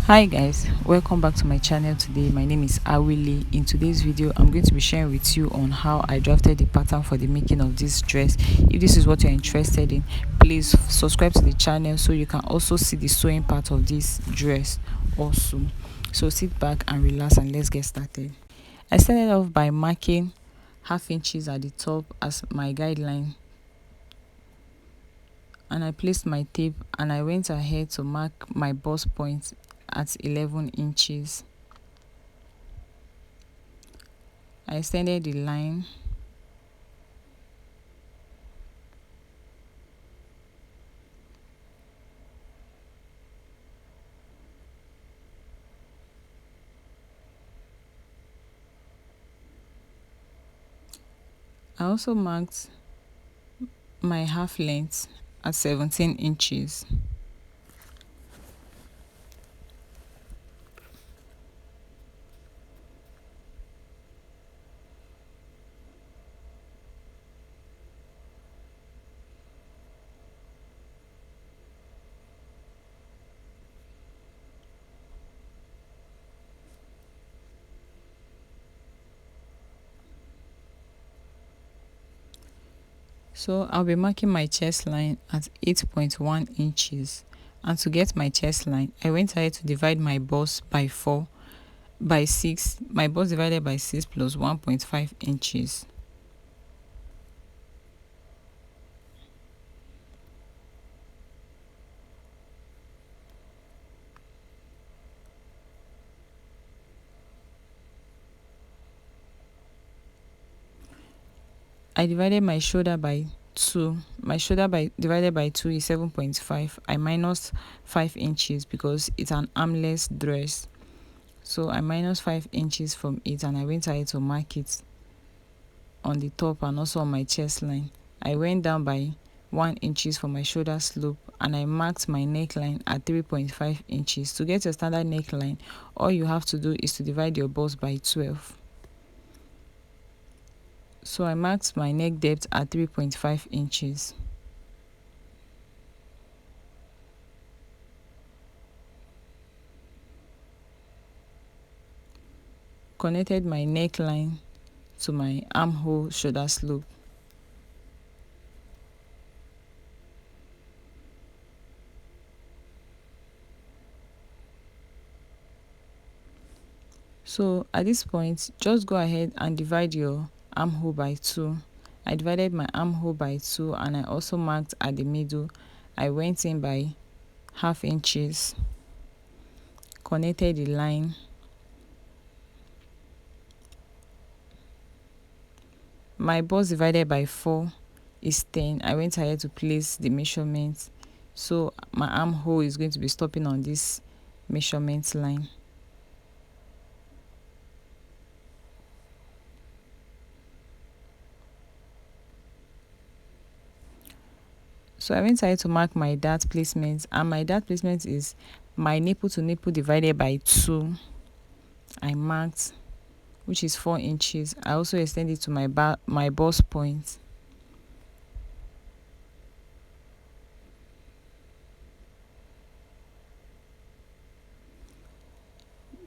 Hi guys, welcome back to my channel. Today my name is Awili. In today's video I'm going to be sharing with you on how I drafted the pattern for the making of this dress. If this is what you're interested in, please subscribe to the channel so you can also see the sewing part of this dress also. So sit back and relax and let's get started. I started off by marking half inches at the top as my guideline, and I placed my tape and I went ahead to mark my bust point at 11 inches. I extended the line. I also marked my half length at 17 inches. So I'll be marking my chest line at 8.1 inches. And to get my chest line, I went ahead to divide my bust by 4 by 6. My bust divided by 6 plus 1.5 inches. I divided my shoulder by 2. My shoulder by divided by 2 is 7.5. I minus 5 inches because it's an armless dress. So I minus 5 inches from it and I went ahead to mark it on the top and also on my chest line. I went down by 1 inches for my shoulder slope and I marked my neckline at 3.5 inches. To get your standard neckline, all you have to do is to divide your bust by 12. So I marked my neck depth at 3.5 inches. Connected my neckline to my armhole shoulder slope. So at this point, just go ahead and divide your armhole by 2. I divided my armhole by 2 and I also marked at the middle. I went in by half inches, connected the line. My bust divided by 4 is 10. I went ahead to place the measurement. So my armhole is going to be stopping on this measurement line. So I went ahead to mark my dart placement, and my dart placement is my nipple to nipple divided by 2. I marked, which is 4 inches. I also extended to my bust point.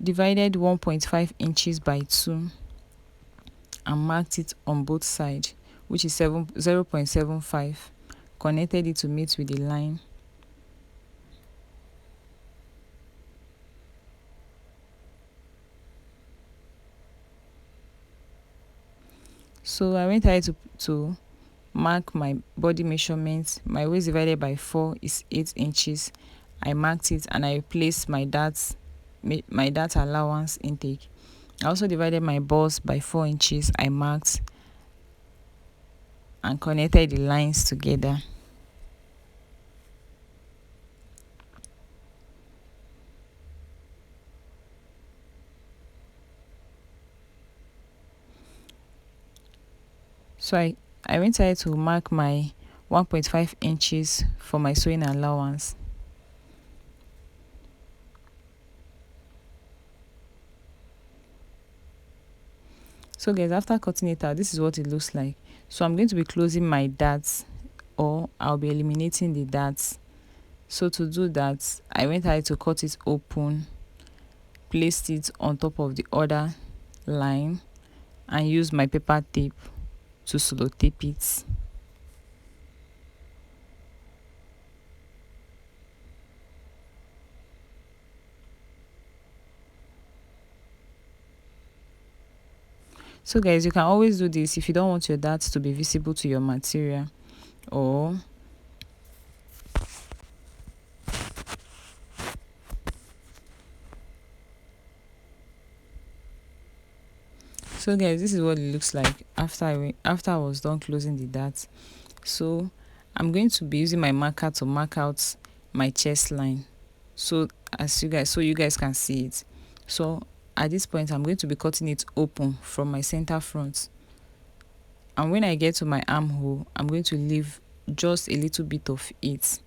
Divided 1.5 inches by 2 and marked it on both sides, which is 0.75. Connected it to meet with the line. So I went ahead to mark my body measurements. My waist divided by 4 is 8 inches. I marked it and I placed my dart allowance intake. I also divided my bust by 4 inches. I marked and connected the lines together. So I went ahead to mark my 1.5 inches for my sewing allowance. So guys, after cutting it out, this is what it looks like. So I'm going to be closing my darts, or I'll be eliminating the darts. So to do that, I went ahead to cut it open placed it on top of the other line and used my paper tape to sellotape it. So guys, you can always do this if you don't want your darts to be visible to your material, or so guys, this is what it looks like after I was done closing the dart. So I'm going to be using my marker to mark out my chest line, so you guys can see it. So at this point, I'm going to be cutting it open from my center front, and when I get to my armhole, I'm going to leave just a little bit of it.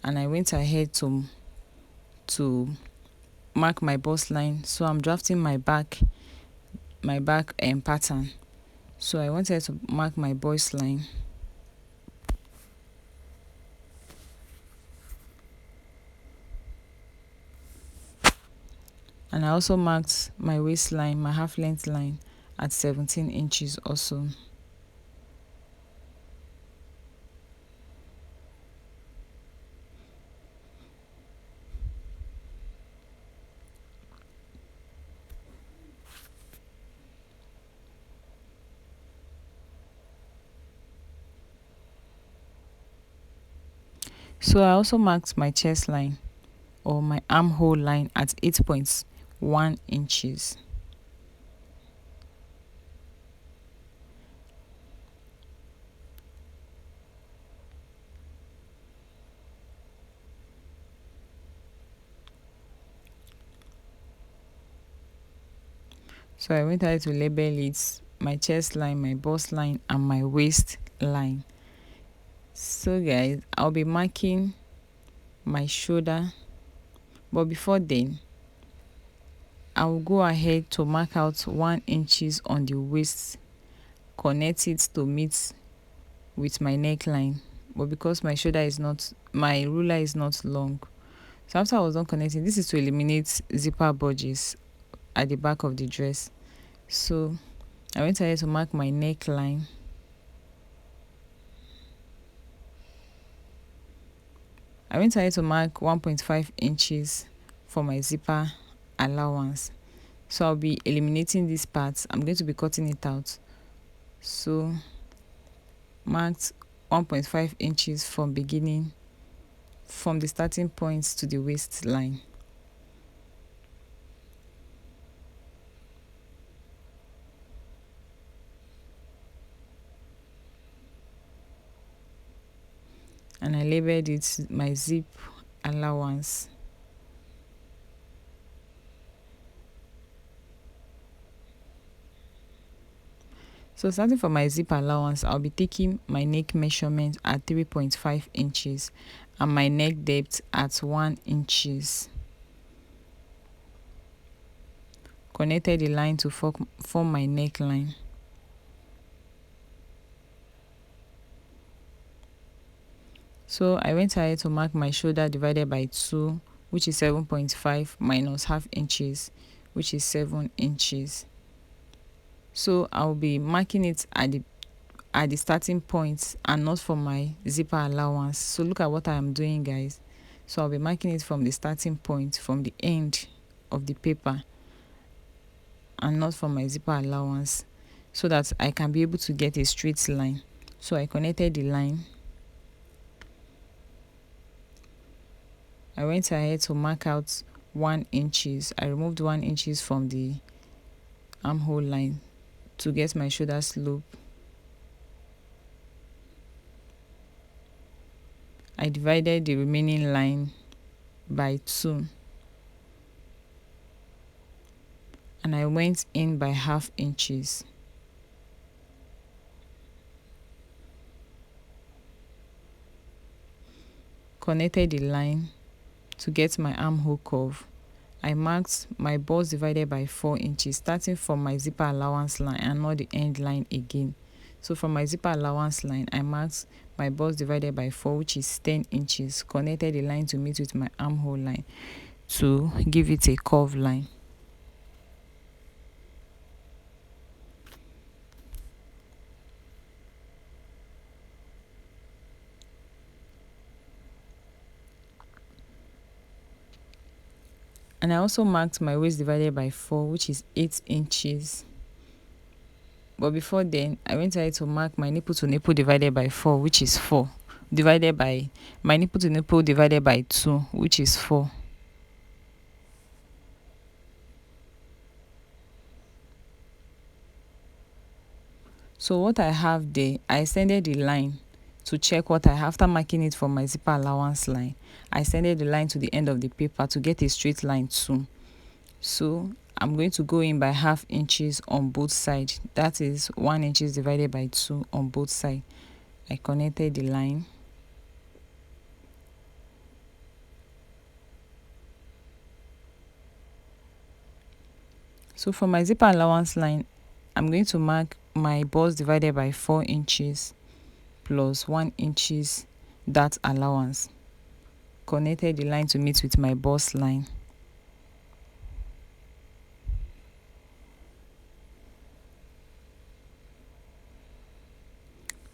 And I went ahead to mark my bust line. So I'm drafting my back pattern. So I wanted to mark my bust line, and I also marked my waistline, my half length line, at 17 inches also. So I also marked my chest line, or my armhole line, at 8.1 inches. So I went ahead to label it my chest line, my bust line, and my waist line. So guys, I'll be marking my shoulder, but before then, I will go ahead to mark out 1 inches on the waist, connect it to meet with my neckline. But because my ruler is not long, so after I was done connecting, this is to eliminate zipper budges at the back of the dress. So I went ahead to mark my neckline. I went ahead to mark 1.5 inches for my zipper allowance. So I'll be eliminating this part. I'm going to be cutting it out. So marked 1.5 inches from the starting point to the waistline. And I labeled it my zip allowance. So starting from my zip allowance, I'll be taking my neck measurement at 3.5 inches and my neck depth at 1 inches. Connected the line to form my neckline. So I went ahead to mark my shoulder divided by 2, which is 7.5, minus half inches, which is 7 inches. So I'll be marking it at the starting point and not from my zipper allowance. So look at what I am doing, guys. So I'll be marking it from the starting point, from the end of the paper, and not from my zipper allowance, so that I can be able to get a straight line. So I connected the line. I went ahead to mark out 1 inches. I removed 1 inches from the armhole line to get my shoulder slope. I divided the remaining line by 2, and I went in by half inches. Connected the line to get my armhole curve. I marked my bust divided by 4 inches, starting from my zipper allowance line and not the end line again. So from my zipper allowance line, I marked my bust divided by 4, which is 10 inches. Connected the line to meet with my armhole line to give it a curved line. And I also marked my waist divided by 4, which is 8 inches. But before then, I went ahead to mark my nipple to nipple divided by 4, which is 4, divided by my nipple to nipple divided by 2, which is 4. So what I have there, I extended the line to check what I have. After marking it for my zipper allowance line, I extended the line to the end of the paper to get a straight line too. So I'm going to go in by half inches on both sides. That is 1 inches divided by 2 on both sides. I connected the line. So for my zipper allowance line, I'm going to mark my bust divided by 4 inches plus 1 inches that allowance. Connected the line to meet with my bust line.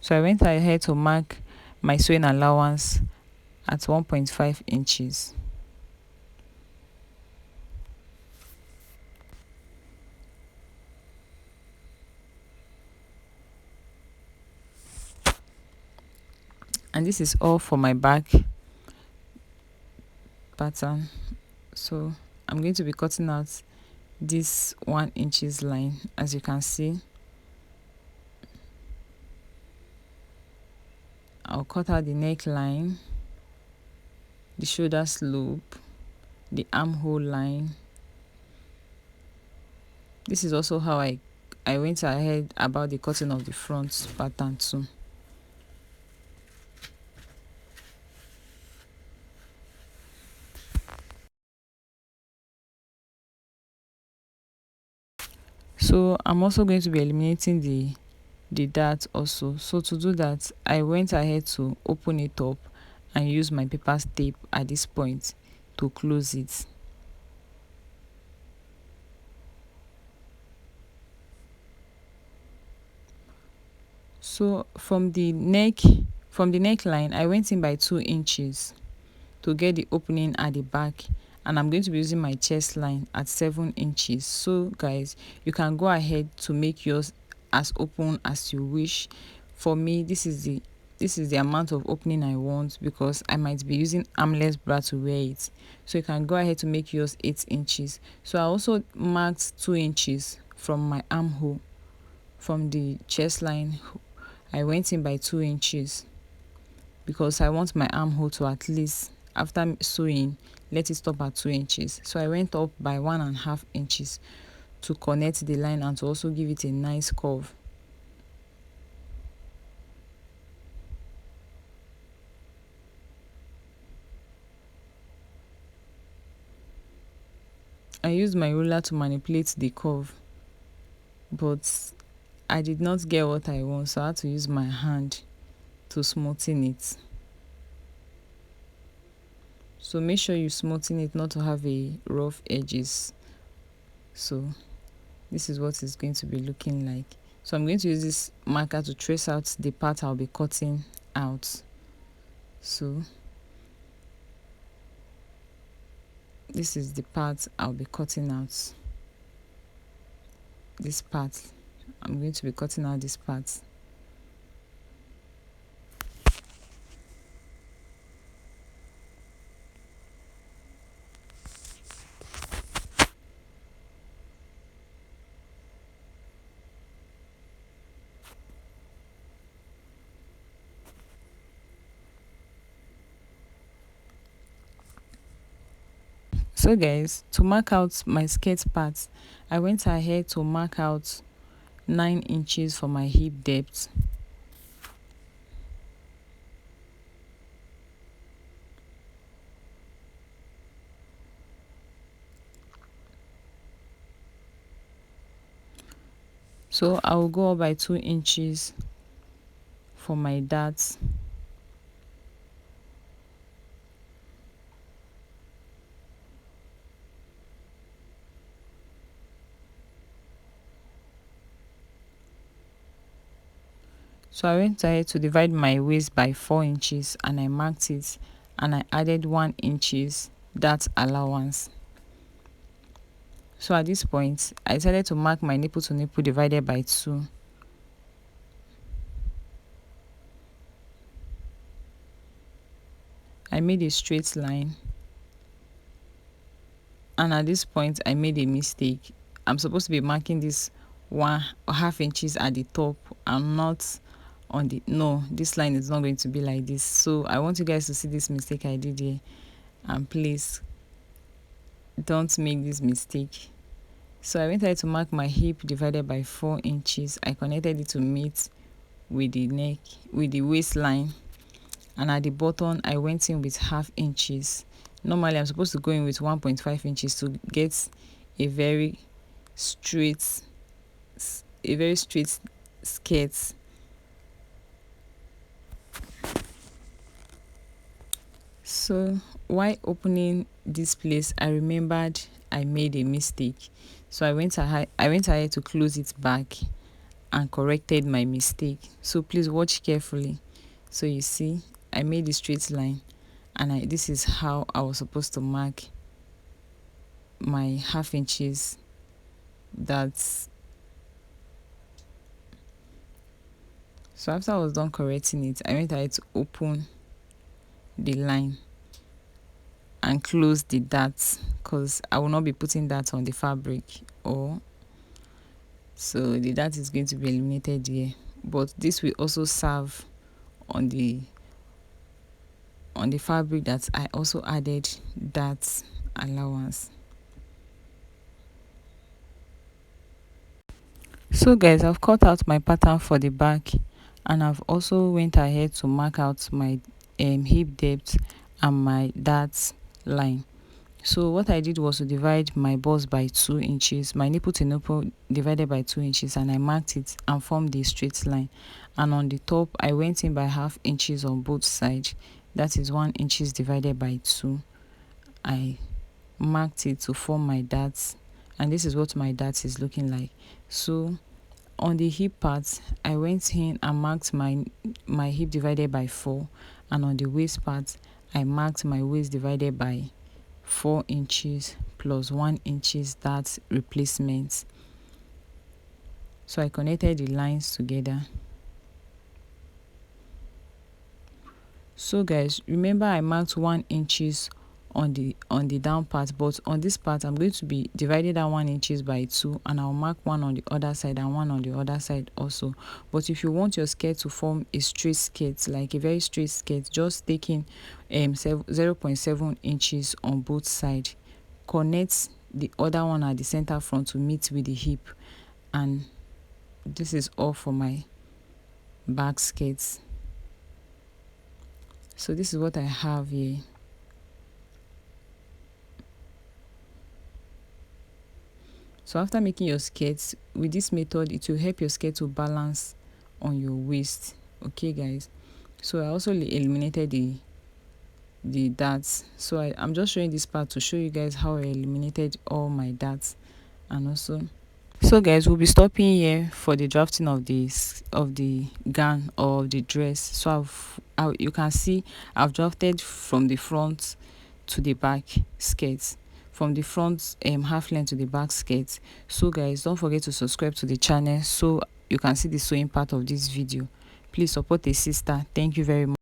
So I went ahead to mark my sewing allowance at 1.5 inches. And this is all for my back pattern. So I'm going to be cutting out this 1 inches line, as you can see. I'll cut out the neckline, the shoulder slope, the armhole line. This is also how I went ahead about the cutting of the front pattern too. So I'm also going to be eliminating the dart also. So to do that, I went ahead to open it up and use my paper tape at this point to close it. So from the neckline, I went in by 2 inches to get the opening at the back, and I'm going to be using my chest line at 7 inches. So guys, you can go ahead to make yours as open as you wish. For me, this is the amount of opening I want, because I might be using armless bra to wear it. So you can go ahead to make yours 8 inches. So I also marked 2 inches from my armhole. From the chest line, I went in by 2 inches because I want my armhole to at least, after sewing, let it stop at 2 inches. So I went up by 1.5 inches to connect the line and to also give it a nice curve. I used my ruler to manipulate the curve, but I did not get what I want, so I had to use my hand to smoothen it. So make sure you smoothen it not to have a rough edges. So this is what it's going to be looking like. So I'm going to use this marker to trace out the part I'll be cutting out. So this is the part I'll be cutting out. This part, I'm going to be cutting out this part. So guys, to mark out my skirt part, I went ahead to mark out 9 inches for my hip depth. So I will go up by 2 inches for my darts. So I went ahead to divide my waist by 4 inches and I marked it, and I added 1 inches dart allowance. So at this point, I decided to mark my nipple to nipple divided by 2. I made a straight line, and at this point I made a mistake. I'm supposed to be marking this 1.5 inches at the top and not on the, no, this line is not going to be like this. So I want you guys to see this mistake I did here, and please don't make this mistake. So I went ahead to mark my hip divided by 4 inches. I connected it to meet with the neck, with the waistline, and at the bottom I went in with 0.5 inches. Normally I'm supposed to go in with 1.5 inches to get a very straight skirt. So while opening this place, I remembered I made a mistake. So I went ahead to close it back and corrected my mistake. So please watch carefully. So you see, I made a straight line, and this is how I was supposed to mark my 0.5 inches. That's so after I was done correcting it, I went ahead to open the line and close the darts, because I will not be putting that on the fabric, or so the dart is going to be eliminated here, but this will also serve on the fabric that I also added that allowance. So guys, I've cut out my pattern for the back, and I've also went ahead to mark out my hip depth and my dart line. So what I did was to divide my bust by 2 inches, my nipple to nipple divided by 2 inches, and I marked it and formed a straight line. And on the top, I went in by 0.5 inches on both sides. That is 1 inches divided by 2. I marked it to form my darts, and this is what my dart is looking like. So on the hip part, I went in and marked my hip divided by 4, and on the waist part, I marked my waist divided by 4 inches plus 1 inches dart replacement. So I connected the lines together. So guys, remember I marked 1 inches on the down part, but on this part I'm going to be dividing that 1 inches by 2, and I'll mark 1 on the other side and 1 on the other side also. But if you want your skirt to form a straight skirt, like a very straight skirt, just taking 0.7 inches on both sides, connect the other one at the center front to meet with the hip, and this is all for my back skirts. So this is what I have here. So after making your skirts with this method, it will help your skirt to balance on your waist. Okay guys, so I also eliminated the darts. So I'm just showing this part to show you guys how I eliminated all my darts. And also, so guys, we'll be stopping here for the drafting of the gown or the dress. So you can see I've drafted from the front to the back skirt, from the front half length to the back skirt. So guys, don't forget to subscribe to the channel so you can see the sewing part of this video. Please support a sister. Thank you very much.